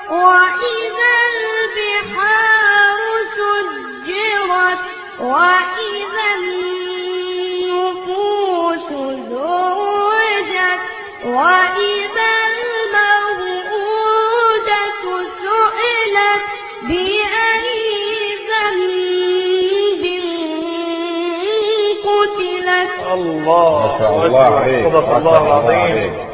وإذا البحار سجرت وإذا النفوس زوجت وإذا الموءودة سئلت بأي ذنب قتلت. الله، ما شاء الله عليك، صدق الله العظيم.